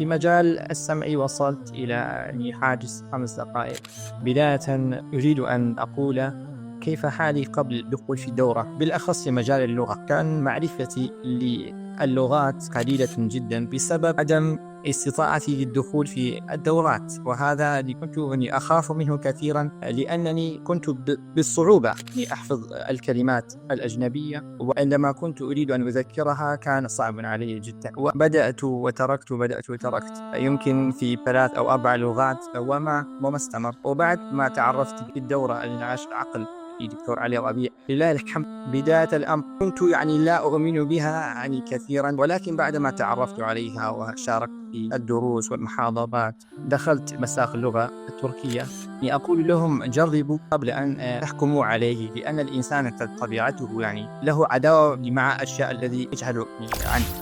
في مجال السمع وصلت إلى حاجز 5 دقائق. بداية أريد أن أقول كيف حالي قبل الدخول في الدورة، بالأخص في مجال اللغة. كان معرفتي للغات قليلة جدا بسبب عدم استطاعتي للدخول في الدورات، وهذا اللي كنت أخاف منه كثيرا، لأنني كنت بالصعوبة أحفظ الكلمات الأجنبية، وعندما كنت أريد أن أذكرها كان صعب علي جدا. وبدأت وتركت يمكن في 3 أو 4 لغات وما استمر. وبعد ما تعرفت في الدورة الإنعاش العقل في دكتور علي ربيع، لله الحمد، بداية الأمر كنت لا أؤمن بها كثيرا، ولكن بعدما تعرفت عليها وشاركت في الدروس والمحاضرات دخلت مساق اللغة التركية. أقول لهم جربوا قبل أن تحكموا عليه، لأن الإنسان طبيعته له عداوة مع الأشياء الذي يجهل عنه.